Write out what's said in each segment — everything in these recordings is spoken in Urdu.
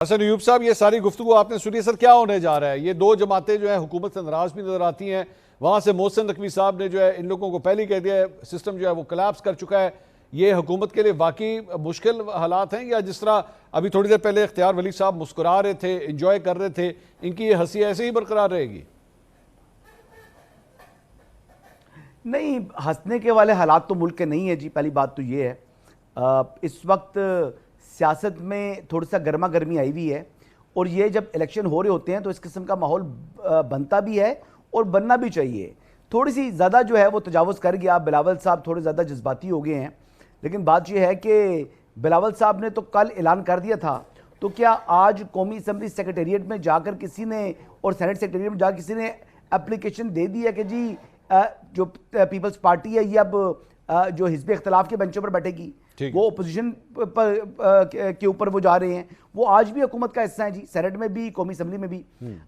حسن ایوب صاحب، یہ ساری گفتگو آپ نے سنی، سر کیا ہونے جا رہا ہے؟ یہ دو جماعتیں جو ہیں حکومت سے ناراض بھی نظر آتی ہیں، وہاں سے محسن نقوی صاحب نے جو ہے ان لوگوں کو پہلے کہہ دیا ہے سسٹم جو ہے وہ کلیپس کر چکا ہے. یہ حکومت کے لیے واقعی مشکل حالات ہیں، یا جس طرح ابھی تھوڑی دیر پہلے اختیار ولی صاحب مسکرا رہے تھے، انجوائے کر رہے تھے، ان کی یہ ہنسی ایسے ہی برقرار رہے گی؟ نہیں، ہنسنے کے والے حالات تو ملک کے نہیں ہیں جی. پہلی بات تو یہ ہے اس وقت سیاست میں تھوڑا سا گرما گرمی آئی ہوئی ہے، اور یہ جب الیکشن ہو رہے ہوتے ہیں تو اس قسم کا ماحول بنتا بھی ہے اور بننا بھی چاہیے. تھوڑی سی زیادہ جو ہے وہ تجاوز کر گیا بلاول صاحب، تھوڑے زیادہ جذباتی ہو گئے ہیں. لیکن بات یہ ہے کہ بلاول صاحب نے تو کل اعلان کر دیا تھا، تو کیا آج قومی اسمبلی سیکریٹریٹ میں جا کر کسی نے، اور سینٹ سیکریٹریٹ میں جا کسی نے اپلیکیشن دے دی ہے کہ جی جو پیپلز پارٹی ہے یہ اب جو حزب اختلاف کے بینچوں پر بیٹھے گی، وہ اپوزیشن کے اوپر وہ جا رہے ہیں، وہ آج بھی حکومت کا حصہ ہیں جی، سینٹ میں بھی، قومی اسمبلی میں بھی.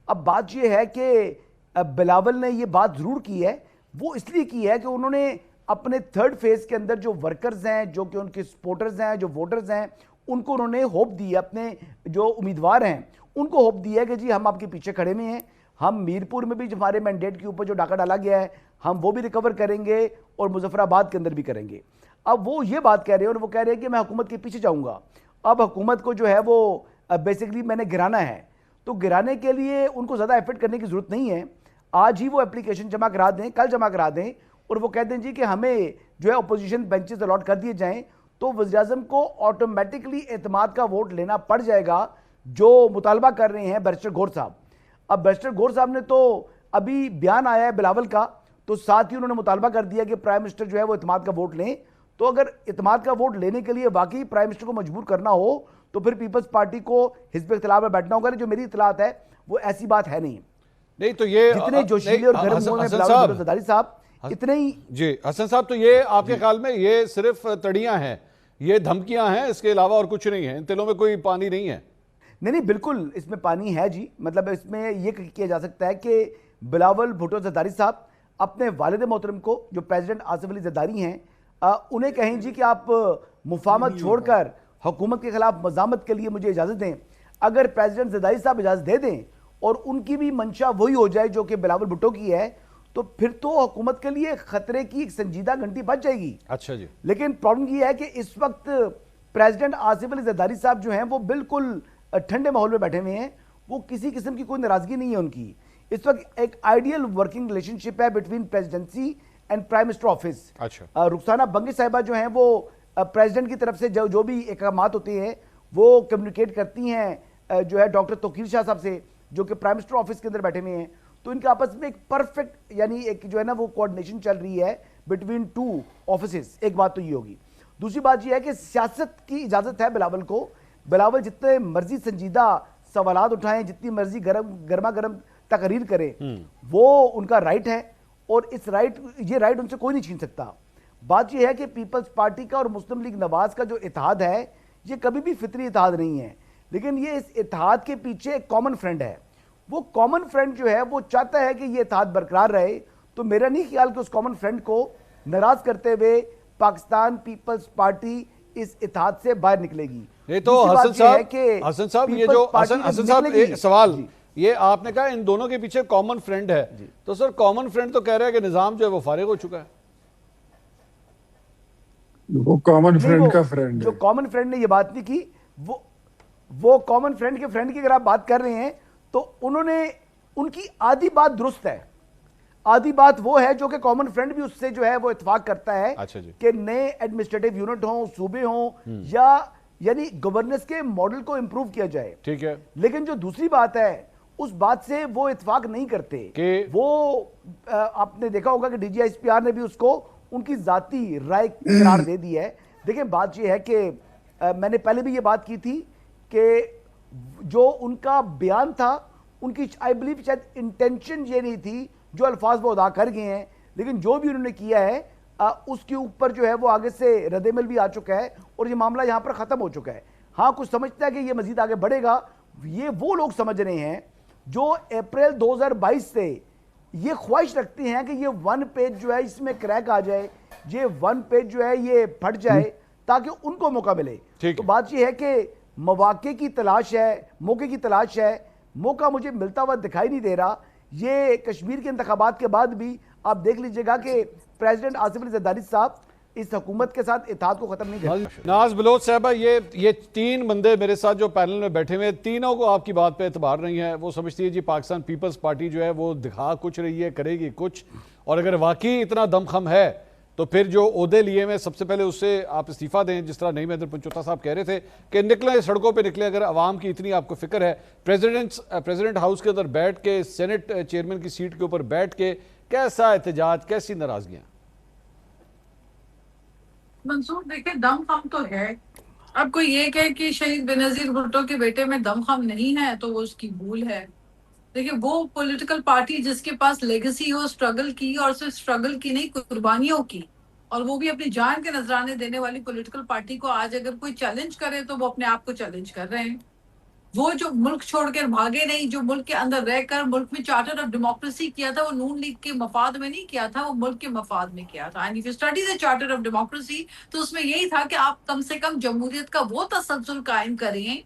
اب بات یہ ہے کہ بلاول نے یہ بات ضرور کی ہے، وہ اس لیے کی ہے کہ انہوں نے اپنے تھرڈ فیز کے اندر جو ورکرز ہیں، جو کہ ان کے سپورٹرز ہیں، جو ووٹرز ہیں، ان کو انہوں نے ہوپ دی ہے، اپنے جو امیدوار ہیں ان کو ہوپ دی ہے کہ جی ہم آپ کے پیچھے کھڑے ہوئے ہیں، ہم میرپور میں بھی ہمارے مینڈیٹ کے اوپر جو ڈاکہ ڈالا گیا ہے ہم وہ بھی ریکور کریں گے، اور مظفر آباد کے اندر بھی کریں گے. اب وہ یہ بات کہہ رہے ہیں، اور وہ کہہ رہے ہیں کہ میں حکومت کے پیچھے جاؤں گا. اب حکومت کو جو ہے وہ بیسیکلی میں نے گرانا ہے، تو گرانے کے لیے ان کو زیادہ ایفرٹ کرنے کی ضرورت نہیں ہے. آج ہی وہ اپلیکیشن جمع کرا دیں، کل جمع کرا دیں، اور وہ کہہ دیں جی کہ ہمیں جو ہے اپوزیشن بینچز الاٹ کر دیے جائیں، تو وزیر اعظم کو آٹومیٹکلی اعتماد کا ووٹ لینا پڑ جائے گا جو مطالبہ کر رہے ہیں بیرسٹر گور صاحب. اب بیرسٹر گور صاحب نے تو ابھی بیان آیا ہے بلاول کا، تو ساتھ ہی انہوں نے مطالبہ کر دیا کہ پرائم منسٹر جو ہے وہ اعتماد کا ووٹ لیں. تو اگر اعتماد کا ووٹ لینے کے لیے واقعی پرائم منسٹر کو مجبور کرنا ہو تو پھر پیپلز پارٹی کو حزب اختلاف میں بیٹھنا ہوگا. جو میری اطلاعات ہے وہ ایسی بات ہے نہیں. تو یہ جتنے جوشیلے اور گرم ہوئے ہیں بلاول بھٹو زرداری صاحب اتنے ہی. جی حسن صاحب، تو یہ آپ کے خیال میں یہ صرف تڑیاں ہیں، یہ دھمکیاں ہیں، اس کے علاوہ اور کچھ نہیں ہے؟ ان دلوں میں کوئی پانی نہیں ہے؟ نہیں بالکل اس میں پانی ہے جی. مطلب اس میں یہ کیا جا سکتا ہے کہ بلاول بھٹو زرداری صاحب اپنے والد محترم کو، جو پریزیڈنٹ آصف علی زرداری ہیں، انہیں کہیں جی کہ آپ مفاہمت چھوڑ کر حکومت کے خلاف مزاحمت کے لیے مجھے اجازت دیں. اگر پریزیڈنٹ زرداری صاحب اجازت دے دیں اور ان کی بھی منشا وہی ہو جائے جو کہ بلاول بھٹو کی ہے، تو پھر تو حکومت کے لیے خطرے کی ایک سنجیدہ گھنٹی بج جائے گی. اچھا جی. لیکن پرابلم یہ ہے کہ اس وقت پریزیڈنٹ آصف علی زرداری صاحب جو ہیں وہ بالکل ٹھنڈے ماحول میں بیٹھے ہوئے ہیں. وہ کسی قسم کی کوئی ناراضگی نہیں ہے ان کی. اس وقت ایک آئیڈیل ورکنگ ریلیشن شپ ہے between presidency and prime minister office. Rukhsana Bangi صاحبہ جو ہیں وہ پریزیڈنٹ کی طرف سے جو بھی اقدامات ہوتے ہیں وہ کمیونیکیٹ کرتی ہیں جو ہے ڈاکٹر توقیر شاہ صاحب سے، جو کہ پرائم منسٹر آفس کے اندر بیٹھے ہوئے ہیں. تو ان کے آپس میں ایک پرفیکٹ یعنی ایک جو ہے نا وہ کوارڈینیشن چل رہی ہے بٹوین ٹو آفسز. ایک بات تو یہ ہوگی. دوسری بات یہ ہے کہ سیاست کی اجازت ہے بلاول کو. بلاول جتنے مرضی سنجیدہ سوالات اٹھائیں، جتنی مرضی گرما گرم تقریر کریں، وہ ان کا رائٹ ہے، اور یہ رائٹ ان سے کوئی نہیں چھین سکتا. بات یہ ہے کہ پیپلز پارٹی کا اور مسلم لیگ نواز کا جو اتحاد ہے یہ کبھی بھی فطری اتحاد نہیں ہے، لیکن یہ اس اتحاد کے پیچھے ایک کامن فرینڈ ہے. وہ کامن فرینڈ جو ہے وہ چاہتا ہے کہ یہ اتحاد برقرار رہے. تو میرا نہیں خیال کہ اس کامن فرینڈ کو ناراض کرتے ہوئے پاکستان پیپلز پارٹی اس اتحاد سے باہر نکلے گی. یہ تو حسن صاحب یہ جو حسن صاحب سوال یہ آپ نے کہا ان دونوں کے پیچھے کامن فرینڈ ہے، تو سر کامن فرینڈ تو کہہ رہا ہے کہ نظام جو ہے وہ فارغ ہو چکا ہے. وہ کامن فرینڈ کا فرینڈ ہے. جو کامن فرینڈ نے یہ بات نہیں کی، وہ کامن فرینڈ کے فرینڈ کی اگر آپ بات کر رہے ہیں تو انہوں نے ان کی آدھی بات درست ہے. آدھی بات وہ ہے جو کہ کامن فرینڈ بھی اس سے جو ہے وہ اتفاق کرتا ہے کہ نئے ایڈمنسٹریٹو یونٹ ہوں، صوبے ہوں، یا یعنی گورننس کے ماڈل کو امپروو کیا جائے. ٹھیک ہے. لیکن جو دوسری بات ہے اس بات سے وہ اتفاق نہیں کرتے. وہ آپ نے دیکھا ہوگا کہ D G S P R نے بھی اس کو ان کی ذاتی رائے قرار دے دی ہے. دیکھیں بات یہ ہے کہ میں نے پہلے بھی یہ بات کی تھی کہ جو ان کا بیان تھا ان کی آئی بلیو شاید انٹینشن یہ نہیں تھی جو الفاظ وہ ادا کر گئے ہیں، لیکن جو بھی انہوں نے کیا ہے اس کے اوپر جو ہے وہ آگے سے رد عمل بھی آ چکا ہے اور یہ معاملہ یہاں پر ختم ہو چکا ہے. ہاں کچھ سمجھتا ہے کہ یہ مزید آگے بڑھے گا. یہ وہ لوگ سمجھ رہے ہیں جو اپریل 2022 سے یہ خواہش رکھتے ہیں کہ یہ ون پیج جو ہے اس میں کریک آ جائے، یہ ون پیج جو ہے یہ پھٹ جائے تاکہ ان کو موقع ملے. تو بات یہ ہے کہ مواقع کی تلاش ہے, موقع کی تلاش ہے. موقع مجھے ملتا ہوا دکھائی نہیں دے رہا. یہ کشمیر کے انتخابات کے بعد بھی آپ دیکھ لیجئے گا کہ پریزیڈنٹ آصف علی زرداری صاحب اس حکومت کے ساتھ اتحاد کو ختم نہیں کرتے. ناز بلوچ صاحبہ, یہ تین بندے میرے ساتھ جو پینل میں بیٹھے ہوئے, تینوں کو آپ کی بات پہ اعتبار نہیں ہے. وہ سمجھتی ہے جی پاکستان پیپلز پارٹی جو ہے وہ دکھا کچھ رہی ہے, کرے گی کچھ, اور اگر واقعی اتنا دم خم ہے تو پھر جو عہدے لیے میں سب سے پہلے اس سے آپ استعفیٰ دیں. جس طرح نعیم حیدر پنچوتا صاحب کہہ رہے تھے کہ نکلیں سڑکوں پہ نکلیں, اگر عوام کی اتنی آپ کو فکر ہے. پریزیڈنٹ ہاؤس کے اندر بیٹھ کے, سینٹ چیئرمین کی سیٹ کے اوپر بیٹھ کے کیسا احتجاج, کیسی ناراضگیاں؟ منصور دیکھیں, دم خم تو ہے. اب کوئی یہ کہے کہ شہید بینظیر بھٹو کے بیٹے میں دم خم نہیں ہے تو وہ اس کی بھول ہے. دیکھیں, وہ پولیٹیکل پارٹی جس کے پاس لیگسی ہو اسٹرگل کی, اور صرف اسٹرگل کی نہیں, قربانیوں کی, اور وہ بھی اپنی جان کے نذرانے دینے والی پولیٹیکل پارٹی کو آج اگر کوئی چیلنج کرے تو وہ اپنے آپ کو چیلنج کر رہے ہیں. وہ جو ملک چھوڑ کر بھاگے نہیں, جو ملک کے اندر رہ کر ملک میں چارٹر آف ڈیموکریسی کیا تھا, وہ نون لیگ کے مفاد میں نہیں کیا تھا, وہ ملک کے مفاد میں کیا تھا. And if you study the charter of democracy تو اس میں یہی تھا کہ آپ کم سے کم جمہوریت کا وہ تسلسل قائم کریں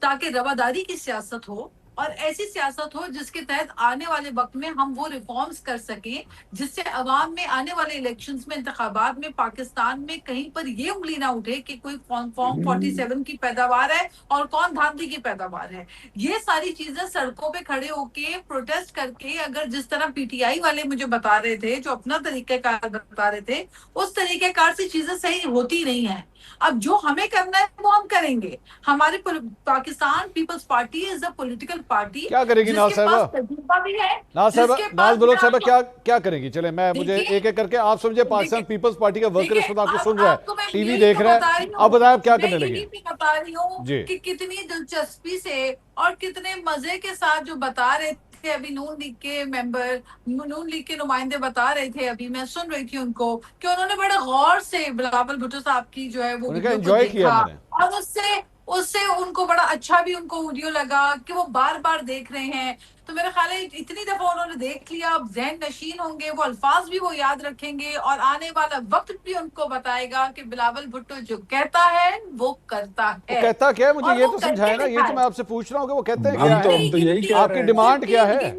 تاکہ رواداری کی سیاست ہو, اور ایسی سیاست ہو جس کے تحت آنے والے وقت میں ہم وہ ریفارمز کر سکیں جس سے عوام میں آنے والے الیکشنز میں, انتخابات میں, پاکستان میں کہیں پر یہ انگلی نہ اٹھے کہ کوئی فارم 47 کی پیداوار ہے اور کون دھاندلی کی پیداوار ہے. یہ ساری چیزیں سڑکوں پہ کھڑے ہو کے پروٹیسٹ کر کے, اگر جس طرح پی ٹی آئی والے مجھے بتا رہے تھے, جو اپنا طریقہ کار بتا رہے تھے, اس طریقہ کار سے چیزیں صحیح ہوتی نہیں ہیں. اب جو ہمیں کرنا ہے وہ ہم کریں گے. ہماری Pakistan Peoples Party is a political party کیا کرے گی ناز صاحبہ؟ ناز بلوچ صاحبہ کیا کریں گی؟ چلیں مجھے ایک ایک کر کے, آپ سمجھے پاکستان پیپلز پارٹی کا ورکر اس وقت آپ کو سن رہا ہے, ٹی وی دیکھ رہا ہے, آپ بتائیں آپ کیا کرنے لگے؟ میں یہی بتا رہی ہوں کہ کتنی دلچسپی سے اور کتنے مزے کے ساتھ جو بتا رہے تھے ابھی نون لیگ کے ممبر, نون لیگ کے نمائندے بتا رہے تھے, ابھی میں سن رہی تھی ان کو کہ انہوں نے بڑے غور سے بلاول بھٹو صاحب کی جو ہے وہ ویڈیو کو دیکھا, اور اس سے ان کو بڑا اچھا بھی ان کو ویڈیو لگا کہ وہ بار بار دیکھ رہے ہیں. تو میرا خیال ہے اتنی دفعہ انہوں نے دیکھ لیا, اب ذہن نشین ہوں گے, وہ الفاظ بھی وہ یاد رکھیں گے, اور آنے والا وقت بھی ان کو بتائے گا کہ بلاول بھٹو جو کہتا ہے وہ کرتا ہے. وہ کہتا کیا ہے؟ مجھے یہ تو سمجھائے نا, یہ تو میں آپ سے پوچھ رہا ہوں کہ وہ کہتے ہیں کیا ہے, آپ کی ڈیمانڈ کیا ہے؟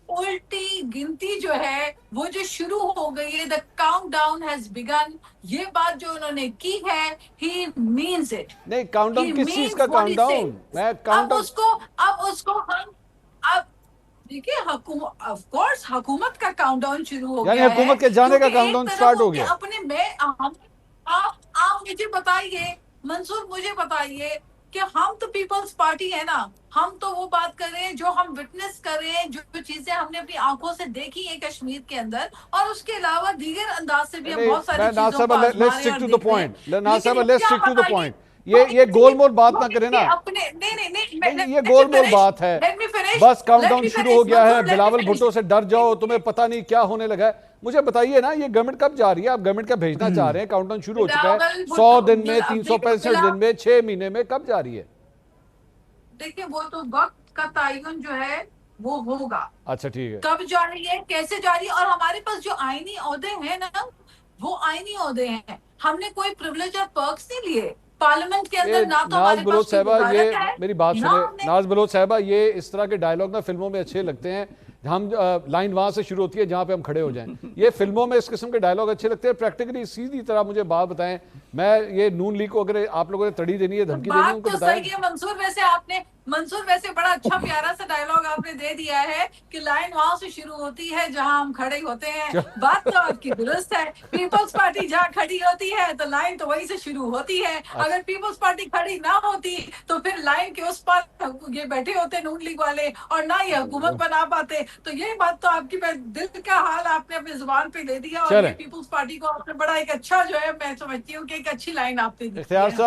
الٹی گنتی جو ہے وہ جو شروع ہو گئی ہے, the countdown has begun, یہ بات جو انہوں نے کی ہے, he means it. نہیں, کاؤنٹ ڈاؤن کس چیز کا کاؤنٹ ڈاؤن؟ اب اس کو ہم اب دیکھیں, آف کورس حکومت کا کاؤنٹ ڈاؤن شروع ہو گیا ہے, یعنی حکومت کے جانے کا کاؤنٹ ڈاؤن سٹارٹ ہو گیا. اپنے میں آپ مجھے بتائیے منصور, مجھے بتائیے کہ ہم تو پیپلز پارٹی ہے نا, ہم تو وہ بات کر رہے ہیں جو ہم وٹنس کر رہے ہیں, جو چیزیں ہم نے اپنی آنکھوں سے دیکھی ہیں کشمیر کے اندر, اور اس کے علاوہ دیگر انداز سے بھی ہم بہت ساری چیزوں کو آزما رہے اور دیکھ رہے ہیں. یہ گول مول بات نہ کریں نا, یہ گول مول بات ہے. بس کاؤنٹ ڈاؤن شروع ہو گیا ہے, بلاول بھٹو سے ڈر جاؤ, تمہیں پتہ نہیں کیا ہونے لگا ہے. مجھے بتائیے نا, یہ گورنمنٹ کب جا رہی ہے؟ آپ گورنمنٹ کا بھیجنا چاہ رہے ہیں, کاؤنٹ ڈاؤن شروع ہو چکا ہے, 100 دن میں, 365 دن میں, 6 مہینے میں, کب جا رہی ہے؟ دیکھیں, وہ تو وقت کا تعین جو ہے وہ ہوگا. اچھا ٹھیک ہے, کب جا رہی ہے, کیسے جا رہی ہے, اور ہمارے پاس جو آئینی عہدے ہیں نا, وہ آئینی عہدے ہیں. ہم نے کوئی پریولیج اور پرکس نہیں لیے پارلیمنٹ کے اندر, نہ تو ہمارے پاس کوئی وزارت ہے. میری بات سنیں ناز بلوچ صاحبہ, یہ اس طرح کے ڈائیلاگ نا فلموں میں اچھے لگتے ہیں, ہم لائن وہاں سے شروع ہوتی ہے جہاں پہ ہم کھڑے ہو جائیں. یہ فلموں میں اس قسم کے ڈائیلاگ اچھے لگتے ہیں. پریکٹیکلی سیدھی طرح مجھے بات بتائیں, میں یہ نون لیگ کو اگر آپ لوگوں نے تڑی دینی ہے, دھمکی دینی ہے, ان کو بتائیں. بات تو صحیح ہے منصور, ویسے بڑا اچھا پیارا سا ڈائیلاگ آپ نے دے دیا ہے کہ لائن وہاں سے شروع ہوتی ہے جہاں ہم کھڑے ہوتے ہیں. بات تو آپ کی درست ہے, پیپلز پارٹی جہاں کھڑی ہوتی ہے تو لائن تو وہیں سے شروع ہوتی ہے. اگر پیپلز پارٹی کھڑی نہ ہوتی تو پھر لائن کے اس پر یہ بیٹھے ہوتے نون لیگ والے, اور نہ یہ حکومت بنا پاتے. تو یہ بات تو آپ کی دل کا حال آپ نے اپنی زبان پہ لے دیا, اور پیپلز پارٹی کو آپ نے بڑا ایک اچھا جو ہے, میں سمجھتی ہوں کہ ایک اچھی لائن آپ نے دی. اختیار صاحب